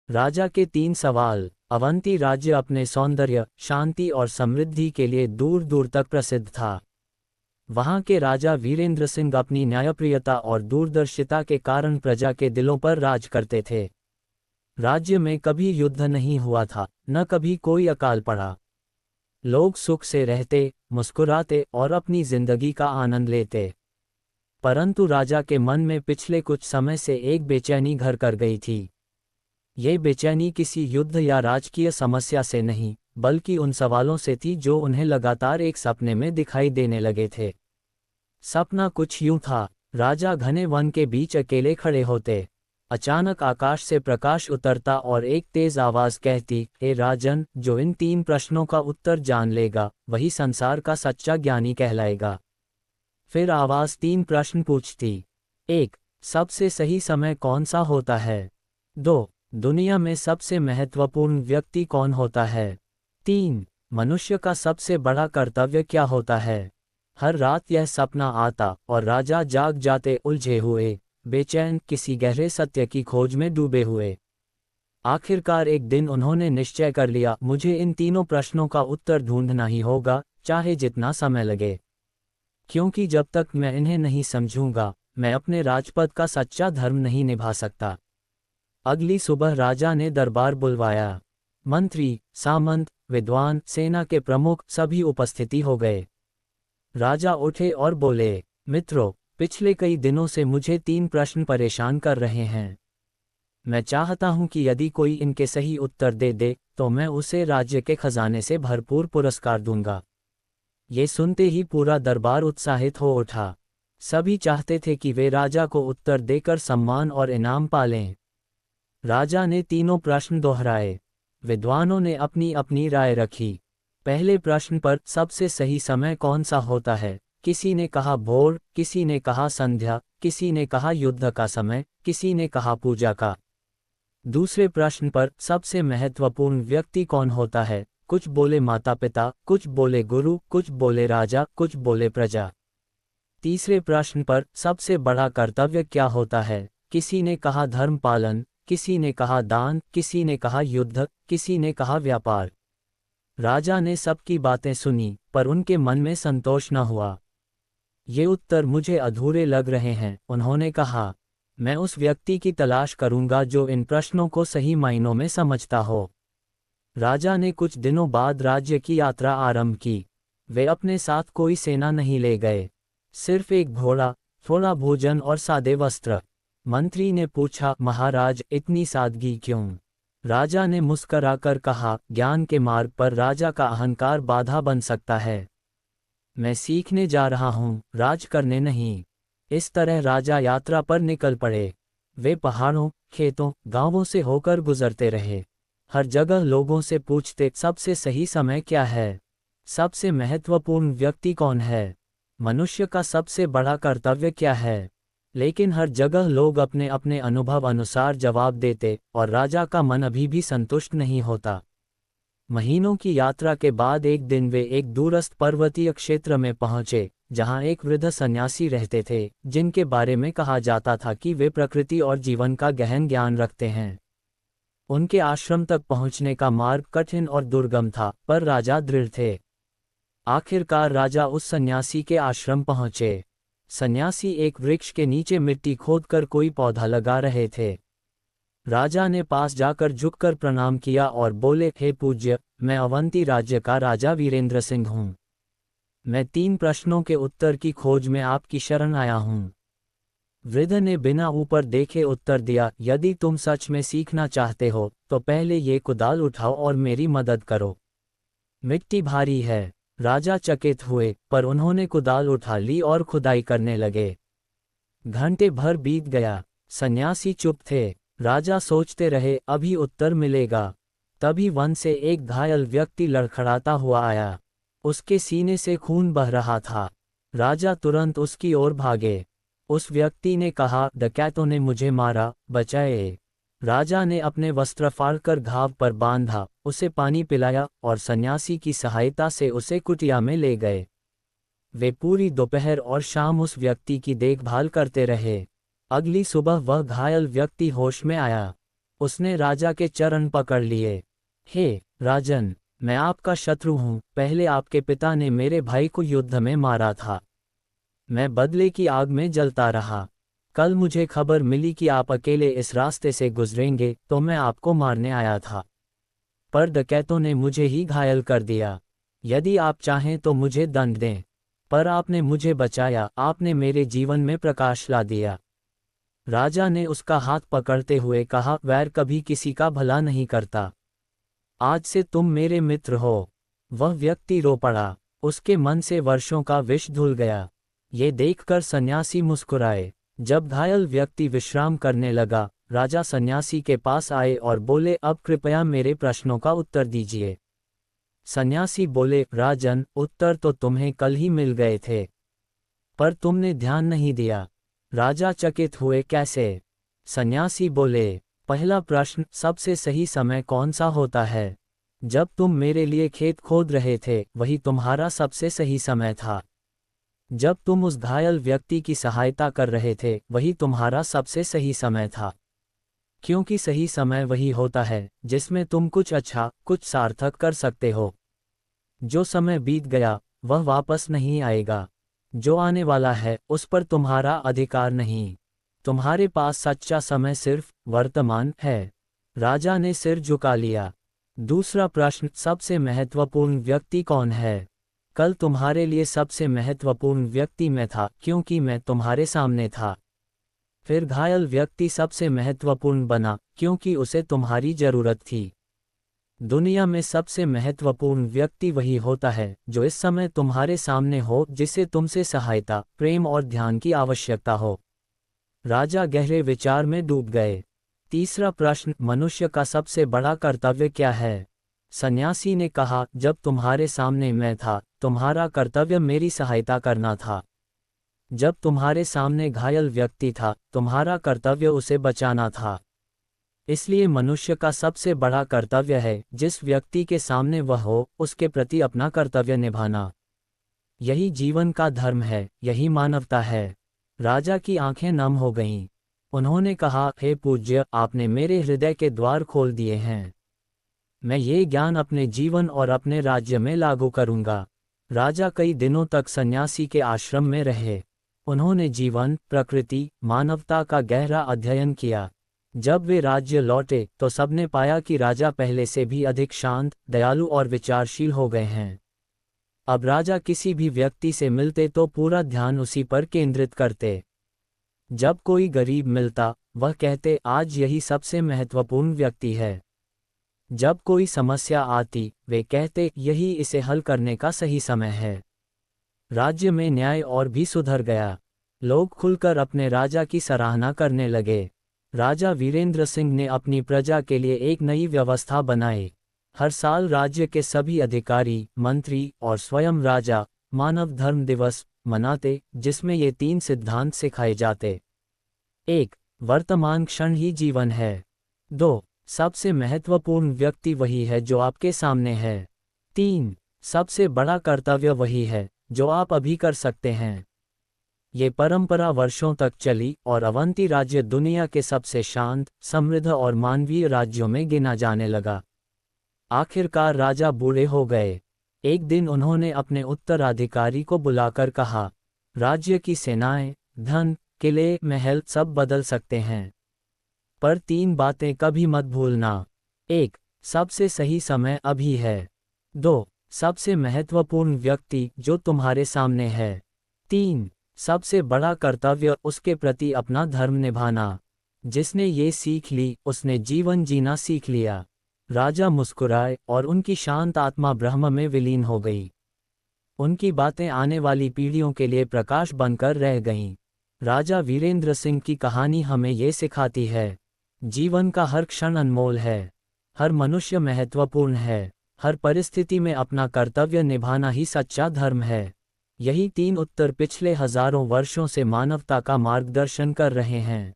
राजा के 3 सवाल। अवंती राज्य अपने सौंदर्य, शांति और समृद्धि के लिए दूर दूर तक प्रसिद्ध था। वहां के राजा वीरेंद्र सिंह अपनी न्यायप्रियता और दूरदर्शिता के कारण प्रजा के दिलों पर राज करते थे। राज्य में कभी युद्ध नहीं हुआ था, न कभी कोई अकाल पड़ा। लोग सुख से रहते, मुस्कुराते और अपनी जिंदगी का आनंद लेते। परंतु राजा के मन में पिछले कुछ समय से एक बेचैनी घर कर गई थी। ये बेचैनी किसी युद्ध या राजकीय समस्या से नहीं, बल्कि उन सवालों से थी जो उन्हें लगातार एक सपने में दिखाई देने लगे थे। सपना कुछ यूं था, राजा घने वन के बीच अकेले खड़े होते। अचानक आकाश से प्रकाश उतरता और एक तेज आवाज कहती, हे राजन, जो इन 3 प्रश्नों का उत्तर जान लेगा वही संसार का सच्चा ज्ञानी कहलाएगा। फिर आवाज 3 प्रश्न पूछती। 1. सबसे सही समय कौन सा होता है? 2. दुनिया में सबसे महत्वपूर्ण व्यक्ति कौन होता है? 3. मनुष्य का सबसे बड़ा कर्तव्य क्या होता है? हर रात यह सपना आता और राजा जाग जाते, उलझे हुए, बेचैन, किसी गहरे सत्य की खोज में डूबे हुए। आखिरकार एक दिन उन्होंने निश्चय कर लिया, मुझे इन तीनों प्रश्नों का उत्तर ढूंढना ही होगा, चाहे जितना समय लगे। क्योंकि जब तक मैं इन्हें नहीं समझूंगा, मैं अपने राजपद का सच्चा धर्म नहीं निभा सकता। अगली सुबह राजा ने दरबार बुलवाया। मंत्री, सामंत, विद्वान, सेना के प्रमुख सभी उपस्थिति हो गए। राजा उठे और बोले, मित्रों, पिछले कई दिनों से मुझे 3 प्रश्न परेशान कर रहे हैं। मैं चाहता हूं कि यदि कोई इनके सही उत्तर दे दे तो मैं उसे राज्य के खजाने से भरपूर पुरस्कार दूंगा। ये सुनते ही पूरा दरबार उत्साहित हो उठा। सभी चाहते थे कि वे राजा को उत्तर देकर सम्मान और इनाम पालें। राजा ने तीनों प्रश्न दोहराए। विद्वानों ने अपनी अपनी राय रखी। पहले प्रश्न पर सबसे सही समय कौन सा होता है, किसी ने कहा भोर, किसी ने कहा संध्या, किसी ने कहा युद्ध का समय, किसी ने कहा पूजा का। दूसरे प्रश्न पर सबसे महत्वपूर्ण व्यक्ति कौन होता है, कुछ बोले माता पिता, कुछ बोले गुरु, कुछ बोले राजा, कुछ बोले प्रजा। तीसरे प्रश्न पर सबसे बड़ा कर्तव्य क्या होता है, किसी ने कहा धर्म पालन, किसी ने कहा दान, किसी ने कहा युद्ध, किसी ने कहा व्यापार। राजा ने सबकी बातें सुनी, पर उनके मन में संतोष न हुआ। ये उत्तर मुझे अधूरे लग रहे हैं, उन्होंने कहा। मैं उस व्यक्ति की तलाश करूंगा जो इन प्रश्नों को सही मायनों में समझता हो। राजा ने कुछ दिनों बाद राज्य की यात्रा आरंभ की। वे अपने साथ कोई सेना नहीं ले गए, सिर्फ एक घोड़ा, थोड़ा भोजन और सादे वस्त्र। मंत्री ने पूछा, महाराज, इतनी सादगी क्यों? राजा ने मुस्कराकर कहा, ज्ञान के मार्ग पर राजा का अहंकार बाधा बन सकता है। मैं सीखने जा रहा हूँ, राज करने नहीं। इस तरह राजा यात्रा पर निकल पड़े। वे पहाड़ों, खेतों, गांवों से होकर गुजरते रहे। हर जगह लोगों से पूछते, सबसे सही समय क्या है? सबसे महत्वपूर्ण व्यक्ति कौन है? मनुष्य का सबसे बड़ा कर्तव्य क्या है? लेकिन हर जगह लोग अपने अपने अनुभव अनुसार जवाब देते और राजा का मन अभी भी संतुष्ट नहीं होता। महीनों की यात्रा के बाद एक दिन वे एक दूरस्थ पर्वतीय क्षेत्र में पहुंचे, जहां एक वृद्ध सन्यासी रहते थे, जिनके बारे में कहा जाता था कि वे प्रकृति और जीवन का गहन ज्ञान रखते हैं। उनके आश्रम तक पहुंचने का मार्ग कठिन और दुर्गम था, पर राजा दृढ़ थे। आखिरकार राजा उस सन्यासी के आश्रम पहुंचे। सन्यासी एक वृक्ष के नीचे मिट्टी खोदकर कोई पौधा लगा रहे थे। राजा ने पास जाकर झुककर प्रणाम किया और बोले, हे पूज्य, मैं अवंती राज्य का राजा वीरेंद्र सिंह हूँ। मैं 3 प्रश्नों के उत्तर की खोज में आपकी शरण आया हूँ। वृद्ध ने बिना ऊपर देखे उत्तर दिया, यदि तुम सच में सीखना चाहते हो तो पहले ये कुदाल उठाओ और मेरी मदद करो। मिट्टी भारी है। राजा चकित हुए, पर उन्होंने कुदाल उठा ली और खुदाई करने लगे। घंटे भर बीत गया। सन्यासी चुप थे। राजा सोचते रहे, अभी उत्तर मिलेगा। तभी वन से एक घायल व्यक्ति लड़खड़ाता हुआ आया। उसके सीने से खून बह रहा था। राजा तुरंत उसकी ओर भागे। उस व्यक्ति ने कहा, डकैतों ने मुझे मारा, बचाए। राजा ने अपने वस्त्र फाड़कर घाव पर बांधा, उसे पानी पिलाया और सन्यासी की सहायता से उसे कुटिया में ले गए। वे पूरी दोपहर और शाम उस व्यक्ति की देखभाल करते रहे। अगली सुबह वह घायल व्यक्ति होश में आया। उसने राजा के चरण पकड़ लिए। हे राजन, मैं आपका शत्रु हूँ। पहले आपके पिता ने मेरे भाई को युद्ध में मारा था। मैं बदले की आग में जलता रहा। कल मुझे खबर मिली कि आप अकेले इस रास्ते से गुजरेंगे, तो मैं आपको मारने आया था, पर डकैतों ने मुझे ही घायल कर दिया। यदि आप चाहें तो मुझे दंड दें, पर आपने मुझे बचाया, आपने मेरे जीवन में प्रकाश ला दिया। राजा ने उसका हाथ पकड़ते हुए कहा, वैर कभी किसी का भला नहीं करता। आज से तुम मेरे मित्र हो। वह व्यक्ति रो पड़ा। उसके मन से वर्षों का विष धुल गया। ये देखकर सन्यासी मुस्कुराए। जब घायल व्यक्ति विश्राम करने लगा, राजा सन्यासी के पास आए और बोले, अब कृपया मेरे प्रश्नों का उत्तर दीजिए। सन्यासी बोले, राजन, उत्तर तो तुम्हें कल ही मिल गए थे, पर तुमने ध्यान नहीं दिया। राजा चकित हुए, कैसे? सन्यासी बोले, पहला प्रश्न, सबसे सही समय कौन सा होता है? जब तुम मेरे लिए खेत खोद रहे थे, वही तुम्हारा सबसे सही समय था। जब तुम उस घायल व्यक्ति की सहायता कर रहे थे, वही तुम्हारा सबसे सही समय था। क्योंकि सही समय वही होता है जिसमें तुम कुछ अच्छा, कुछ सार्थक कर सकते हो। जो समय बीत गया, वह वापस नहीं आएगा। जो आने वाला है, उस पर तुम्हारा अधिकार नहीं। तुम्हारे पास सच्चा समय सिर्फ वर्तमान है। राजा ने सिर झुका लिया। दूसरा प्रश्न, सबसे महत्वपूर्ण व्यक्ति कौन है? कल तुम्हारे लिए सबसे महत्वपूर्ण व्यक्ति मैं था, क्योंकि मैं तुम्हारे सामने था। फिर घायल व्यक्ति सबसे महत्वपूर्ण बना, क्योंकि उसे तुम्हारी जरूरत थी। दुनिया में सबसे महत्वपूर्ण व्यक्ति वही होता है जो इस समय तुम्हारे सामने हो, जिसे तुमसे सहायता, प्रेम और ध्यान की आवश्यकता हो। राजा गहरे विचार में डूब गए। तीसरा प्रश्न, मनुष्य का सबसे बड़ा कर्तव्य क्या है? सन्यासी ने कहा, जब तुम्हारे सामने मैं था, तुम्हारा कर्तव्य मेरी सहायता करना था। जब तुम्हारे सामने घायल व्यक्ति था, तुम्हारा कर्तव्य उसे बचाना था। इसलिए मनुष्य का सबसे बड़ा कर्तव्य है, जिस व्यक्ति के सामने वह हो, उसके प्रति अपना कर्तव्य निभाना। यही जीवन का धर्म है, यही मानवता है। राजा की आंखें नम हो गईं। उन्होंने कहा, हे पूज्य, आपने मेरे हृदय के द्वार खोल दिए हैं। मैं ये ज्ञान अपने जीवन और अपने राज्य में लागू करूंगा। राजा कई दिनों तक सन्यासी के आश्रम में रहे। उन्होंने जीवन, प्रकृति, मानवता का गहरा अध्ययन किया। जब वे राज्य लौटे, तो सबने पाया कि राजा पहले से भी अधिक शांत, दयालु और विचारशील हो गए हैं। अब राजा किसी भी व्यक्ति से मिलते तो पूरा ध्यान उसी पर केंद्रित करते। जब कोई गरीब मिलता, वह कहते, आज यही सबसे महत्वपूर्ण व्यक्ति है। जब कोई समस्या आती, वे कहते, यही इसे हल करने का सही समय है। राज्य में न्याय और भी सुधर गया। लोग खुलकर अपने राजा की सराहना करने लगे। राजा वीरेंद्र सिंह ने अपनी प्रजा के लिए एक नई व्यवस्था बनाई। हर साल राज्य के सभी अधिकारी, मंत्री और स्वयं राजा मानव धर्म दिवस मनाते, जिसमें ये 3 सिद्धांत सिखाए जाते। 1. वर्तमान क्षण ही जीवन है। 2. सबसे महत्वपूर्ण व्यक्ति वही है जो आपके सामने है। 3. सबसे बड़ा कर्तव्य वही है जो आप अभी कर सकते हैं। ये परंपरा वर्षों तक चली और अवंती राज्य दुनिया के सबसे शांत, समृद्ध और मानवीय राज्यों में गिना जाने लगा। आखिरकार राजा बूढ़े हो गए। एक दिन उन्होंने अपने उत्तराधिकारी को बुलाकर कहा, राज्य की सेनाएं, धन, किले, महल सब बदल सकते हैं, पर 3 बातें कभी मत भूलना। 1. सबसे सही समय अभी है। 2. सबसे महत्वपूर्ण व्यक्ति जो तुम्हारे सामने है। 3. सबसे बड़ा कर्तव्य उसके प्रति अपना धर्म निभाना। जिसने ये सीख ली, उसने जीवन जीना सीख लिया। राजा मुस्कुराए और उनकी शांत आत्मा ब्रह्म में विलीन हो गई। उनकी बातें आने वाली पीढ़ियों के लिए प्रकाश बनकर रह गईं। राजा वीरेंद्र सिंह की कहानी हमें ये सिखाती है, जीवन का हर क्षण अनमोल है, हर मनुष्य महत्वपूर्ण है, हर परिस्थिति में अपना कर्तव्य निभाना ही सच्चा धर्म है। यही 3 उत्तर पिछले हजारों वर्षों से मानवता का मार्गदर्शन कर रहे हैं।